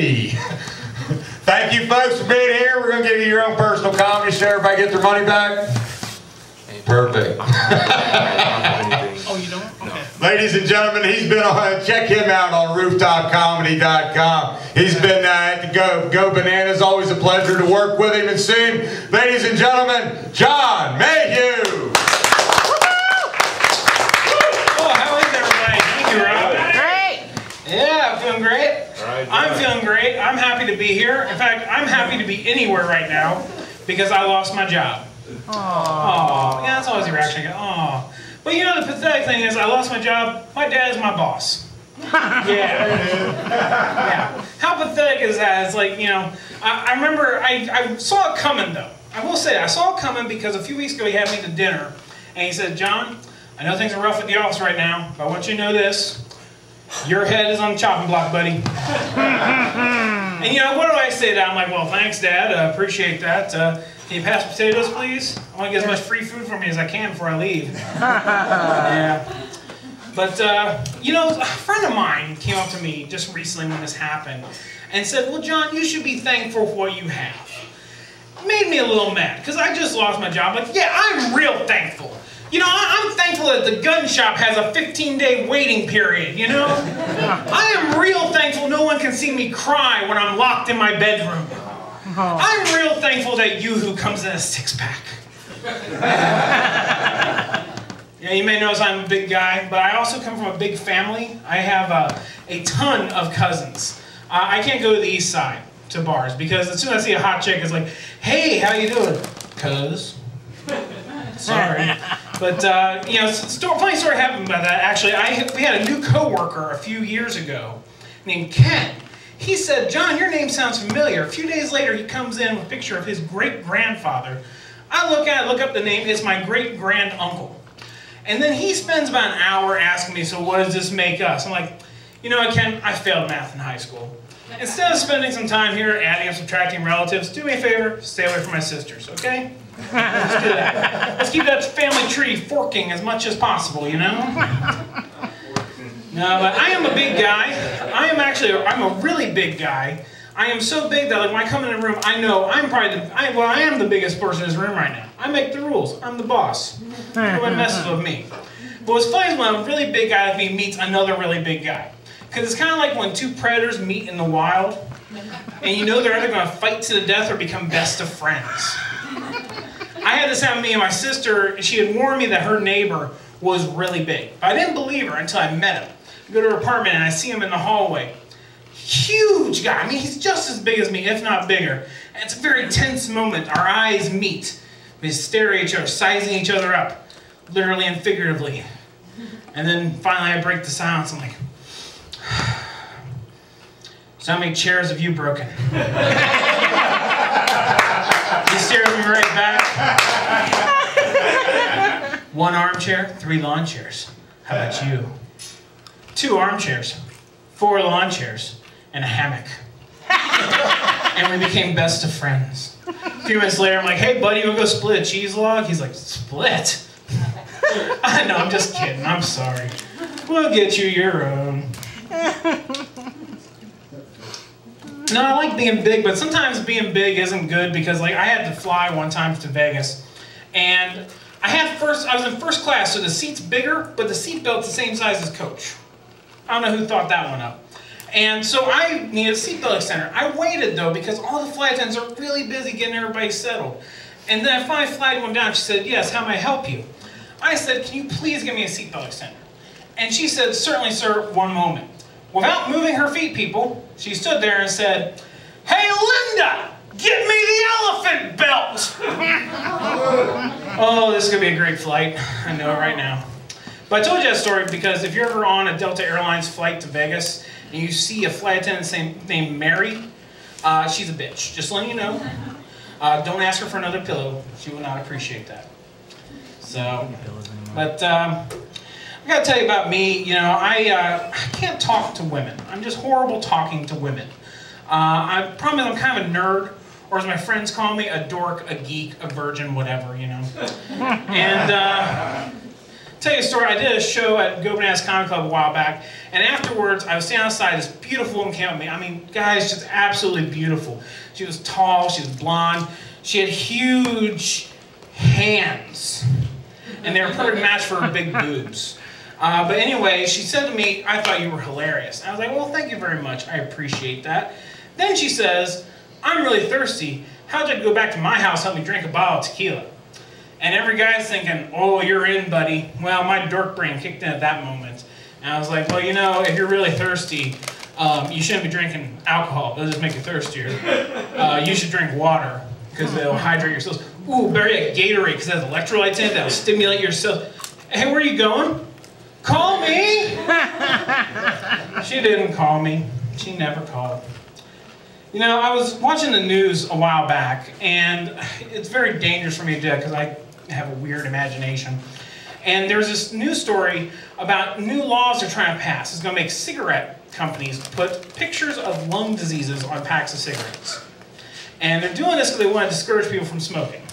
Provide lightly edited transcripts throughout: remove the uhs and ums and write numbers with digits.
Cincinnati. Thank you folks for being here. We're going to give you your own personal comedy show. Everybody get their money back? Perfect. Oh, you don't? Okay. Ladies and gentlemen, he's been on, check him out on rooftopcomedy.com. He's been at Go Bananas. Always a pleasure to work with him and see him. Ladies and gentlemen, John Mayhugh. Oh, how is everybody? Thank you, Rob. Great. Yeah, feeling great. I'm feeling great. I'm happy to be here. In fact, I'm happy to be anywhere right now because I lost my job. Oh, yeah, that's always the reaction I get. Oh. But you know, the pathetic thing is I lost my job. My dad is my boss. Yeah. How pathetic is that? It's like, you know, I remember I saw it coming though. I will say I saw it coming because a few weeks ago he had me to dinner and he said, John, I know things are rough at the office right now, but I want you to know this. Your head is on the chopping block, buddy. And you know, what do I say to that? I'm like, well, thanks, Dad. Appreciate that. Can you pass potatoes, please? I want to get as much free food from you as I can before I leave. Yeah. But, you know, a friend of mine came up to me just recently when this happened and said, well, John, you should be thankful for what you have. It made me a little mad because I just lost my job. Like, yeah, I'm real thankful. You know, I'm thankful that the gun shop has a 15-day waiting period, you know? I am real thankful no one can see me cry when I'm locked in my bedroom. I'm real thankful that Mayhugh comes in a six-pack. Yeah, you may notice I'm a big guy, but I also come from a big family. I have a ton of cousins. I can't go to the east side to bars because as soon as I see a hot chick, it's like, hey, how you doing? Cuz. Sorry. But, you know, funny story happened about that. Actually, we had a new coworker a few years ago named Ken. He said, John, your name sounds familiar. A few days later, he comes in with a picture of his great-grandfather. I look up the name. It's my great-grand-uncle. And then he spends about an hour asking me, so what does this make us? I'm like, you know what, Ken? I failed math in high school. Instead of spending some time here adding and subtracting relatives, do me a favor, stay away from my sisters, okay? Let's do that. Let's keep that family tree forking as much as possible, you know? No, but I am a big guy. I'm a really big guy. I am so big that like, when I come in a room, I know I'm probably I am the biggest person in this room right now. I make the rules. I'm the boss. Nobody messes with me. But what's funny is when a really big guy like me meets another really big guy. Because it's kind of like when two predators meet in the wild, and you know they're either going to fight to the death or become best of friends. I had this happen to me and my sister. She had warned me that her neighbor was really big. I didn't believe her until I met him. I go to her apartment and I see him in the hallway. Huge guy. I mean, he's just as big as me, if not bigger. And it's a very tense moment. Our eyes meet. We stare at each other, sizing each other up, literally and figuratively. And then finally I break the silence. I'm like, so how many chairs have you broken? He stares at me right back. 1 armchair, 3 lawn chairs. How about you? 2 armchairs, 4 lawn chairs, and a hammock. And we became best of friends. A few minutes later, I'm like, hey buddy, you wanna go split a cheese log? He's like, split? I know, I'm just kidding, I'm sorry. We'll get you your own. No, I like being big, but sometimes being big isn't good because like I had to fly one time to Vegas, and I was in first class, so the seat's bigger, but the seat belt's the same size as coach. I don't know who thought that one up. And so I needed a seatbelt extender. I waited though because all the flight attendants are really busy getting everybody settled. And then I finally flagged one down. She said, yes, how may I help you? I said, can you please give me a seatbelt extender? And she said, certainly, sir, one moment. Without moving her feet, people, she stood there and said, hey, Linda, get me the elephant belt. Oh, this is going to be a great flight. I know it right now. But I told you that story because if you're ever on a Delta Airlines flight to Vegas and you see a flight attendant named Mary, she's a bitch. Just letting you know. Don't ask her for another pillow. She will not appreciate that. So, but I gotta tell you about me. You know, I can't talk to women. I'm just horrible talking to women. I promise I'm kind of a nerd, or as my friends call me, a dork, a geek, a virgin, whatever, you know. And tell you a story. I did a show at Go Bananas Comedy Club a while back, and afterwards I was standing outside. This beautiful woman came up to me. I mean, guys, just absolutely beautiful. She was tall, she was blonde, she had huge hands, and they were a perfect match for her big boobs. But anyway, she said to me, "I thought you were hilarious." And I was like, "Well, thank you very much. I appreciate that." Then she says, "I'm really thirsty. How'd you go back to my house, help me drink a bottle of tequila?" And every guy's thinking, "Oh, you're in, buddy." Well, my dork brain kicked in at that moment. And I was like, "Well, you know, if you're really thirsty, you shouldn't be drinking alcohol. It'll just make you thirstier. You should drink water, because it'll hydrate your cells. Ooh, better yet, Gatorade, because it has electrolytes in it that'll stimulate your cells. Hey, where are you going? Call me." She didn't call me. She never called. You know, I was watching the news a while back, and it's very dangerous for me to do that because I have a weird imagination. And there's this news story about new laws they're trying to pass. It's going to make cigarette companies put pictures of lung diseases on packs of cigarettes. And they're doing this because they want to discourage people from smoking.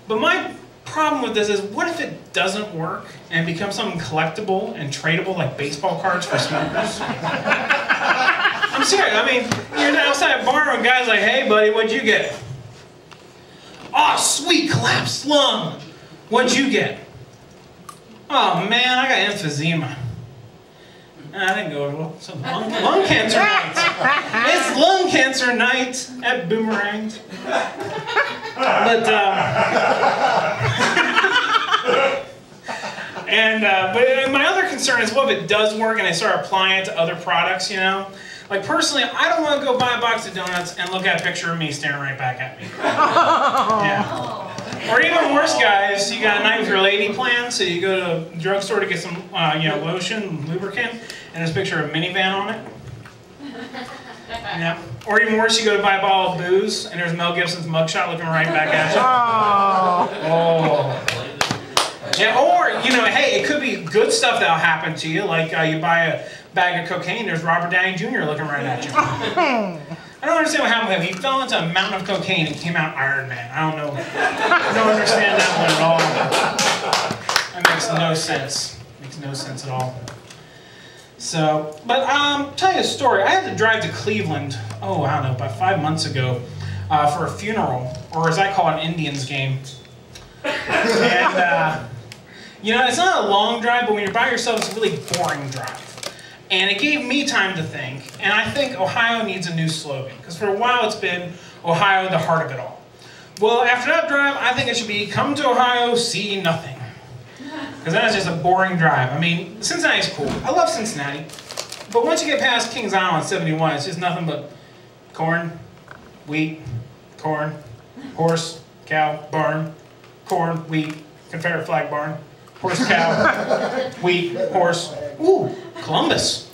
But my problem with this is, what if it doesn't work and becomes something collectible and tradable like baseball cards for smokers? I'm serious. I mean, you're outside a bar and a guy's like, "Hey, buddy, what'd you get?" "Oh, sweet, collapsed lung. What'd you get?" "Oh, man, I got emphysema." I didn't go over well. So lung cancer night. It's lung cancer night at Boomerang. But but my other concern is, what if it does work and they start applying it to other products, you know? Like, personally, I don't want to go buy a box of donuts and look at a picture of me staring right back at me. Yeah. Or even worse, guys, you got a night with your lady plan, so you go to the drugstore to get some lotion, lubricant, and there's a picture of a minivan on it. Yeah. Or even worse, you go to buy a bottle of booze, and there's Mel Gibson's mugshot looking right back at you. Oh. Yeah, or, you know, hey, it could be good stuff that'll happen to you, like you buy a bag of cocaine, there's Robert Downey Jr. looking right at you. I don't understand what happened with him. He fell into a mountain of cocaine and came out Iron Man. I don't know. I don't understand that one at all. That makes no sense. Makes no sense at all. So, but tell you a story. I had to drive to Cleveland, oh, I don't know, about 5 months ago for a funeral, or as I call it, an Indians game. And, you know, it's not a long drive, but when you're by yourself, it's a really boring drive. And it gave me time to think, and I think Ohio needs a new slogan, because for a while it's been Ohio, the heart of it all. Well, after that drive, I think it should be come to Ohio, see nothing. Because that is just a boring drive. I mean, Cincinnati's cool. I love Cincinnati. But once you get past Kings Island 71, it's just nothing but corn, wheat, corn, horse, cow, barn, corn, wheat, Confederate flag barn, horse, cow, wheat, horse. Ooh, Columbus.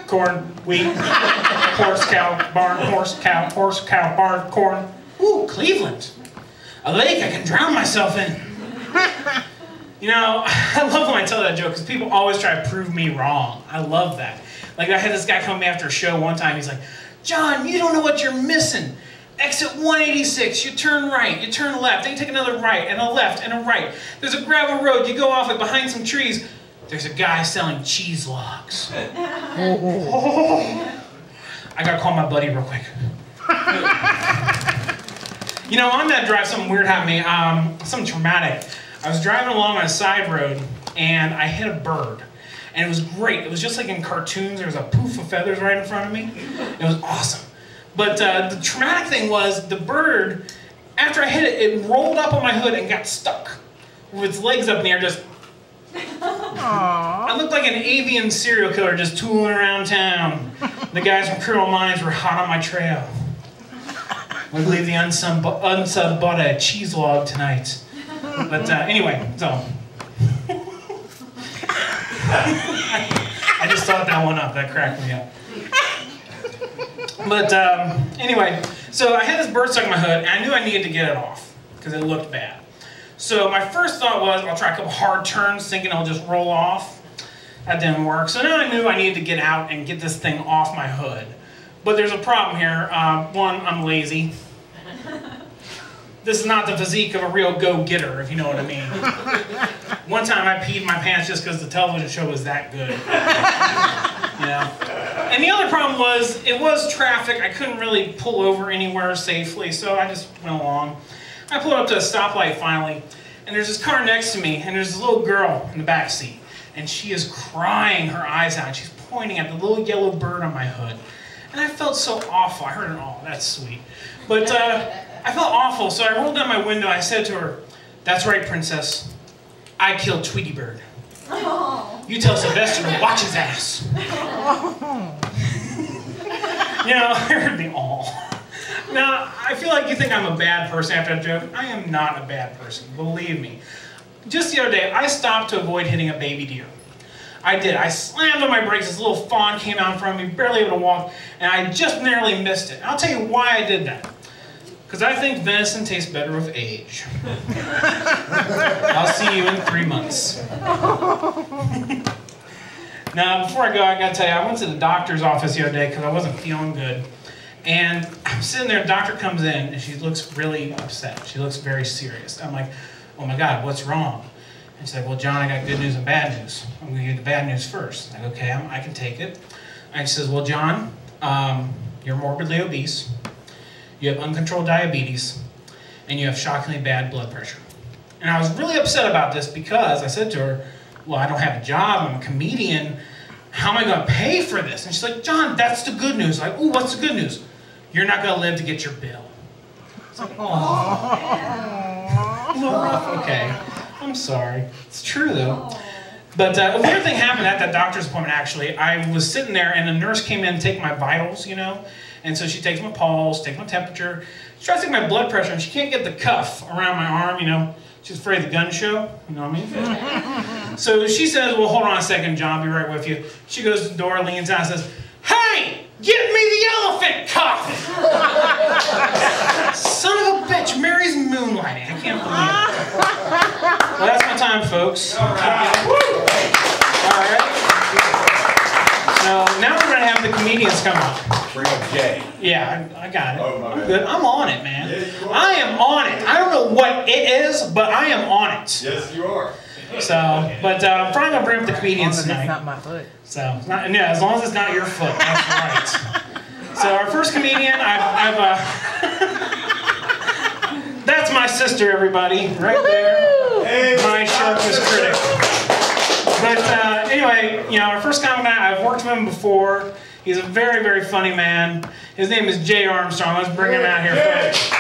Corn, wheat, horse, cow, barn, horse, cow, barn, corn. Ooh, Cleveland. A lake I can drown myself in. You know, I love when I tell that joke because people always try to prove me wrong. I love that. Like, I had this guy come to me after a show one time. He's like, "John, you don't know what you're missing. Exit 186, you turn right, you turn left, then you take another right, and a left, and a right. There's a gravel road, you go off it behind some trees. There's a guy selling cheese logs." I gotta call my buddy real quick. You know, on that drive, something weird happened to me, something traumatic. I was driving along on a side road, and I hit a bird. And it was great. It was just like in cartoons. There was a poof of feathers right in front of me. It was awesome. But the traumatic thing was the bird, after I hit it, it rolled up on my hood and got stuck with its legs up in the air, just... I looked like an avian serial killer just tooling around town. The guys from Criminal Minds were hot on my trail. We believe the unsub bought a cheese log tonight. But anyway, so... I just thought that one up. That cracked me up. But anyway, so I had this bird stuck in my hood, and I knew I needed to get it off because it looked bad. So my first thought was, I'll try a couple hard turns, thinking it'll just roll off. That didn't work. So now I knew I needed to get out and get this thing off my hood. But there's a problem here. One, I'm lazy. this is not the physique of a real go-getter, if you know what I mean. One time I peed my pants just because the television show was that good. You know? And the other problem was, it was traffic. I couldn't really pull over anywhere safely, so I just went along. I pulled up to a stoplight finally, and there's this car next to me, and there's this little girl in the back seat, and she is crying her eyes out. She's pointing at the little yellow bird on my hood. And I felt so awful. I heard an "oh, that's sweet." But I felt awful, so I rolled down my window. I said to her, "That's right, princess. I killed Tweety Bird. You tell Sylvester to watch his ass." You know, I heard the "oh." Now, I feel like you think I'm a bad person after that joke. I am not a bad person, believe me. Just the other day, I stopped to avoid hitting a baby deer. I did. I slammed on my brakes. This little fawn came out in front of me, barely able to walk, and I just narrowly missed it. And I'll tell you why I did that. Because I think venison tastes better with age. I'll see you in 3 months. Now, before I go, I got to tell you, I went to the doctor's office the other day because I wasn't feeling good. And I'm sitting there, the doctor comes in, and she looks really upset. She looks very serious. I'm like, "Oh my God, what's wrong?" And she's like, "Well, John, I got good news and bad news. I'm going to give you the bad news first." I'm like, "Okay, I can take it." And she says, "Well, John, you're morbidly obese, you have uncontrolled diabetes, and you have shockingly bad blood pressure." And I was really upset about this because I said to her, "Well, I don't have a job, I'm a comedian, how am I going to pay for this?" And she's like, "John, that's the good news." I'm like, "Ooh, what's the good news?" "You're not going to live to get your bill." It's like, oh, a little rough, okay. I'm sorry. It's true, though. But a weird thing happened at that doctor's appointment, actually. I was sitting there, and the nurse came in to take my vitals, you know? And so she takes my pulse, takes my temperature. She tries to take my blood pressure, and she can't get the cuff around my arm, you know? She's afraid of the gun show, you know what I mean? So she says, "Well, hold on a second, John, I'll be right with you." She goes to the door, leans out, and says, "Hey, give me the elephant cuff!" Son of a bitch, Mary's moonlighting. I can't believe it. Well, that's my time, folks. All right. So now we're going to have the comedians come up. Bring up Jay. Yeah, I got it. Oh, my I'm good. I'm on it, man. I am on it. I don't know what it is, but I am on it. Yes, you are. So, but I'm probably going to bring up the comedians As long as tonight. it's not my foot. So, yeah, as long as it's not your foot, that's right. So our first comedian, that's my sister, everybody, right there. Hey, My sharpest critic. But anyway, you know, our first comic, I've worked with him before. He's a very, very funny man. His name is Jay Armstrong. Let's bring him out here, folks.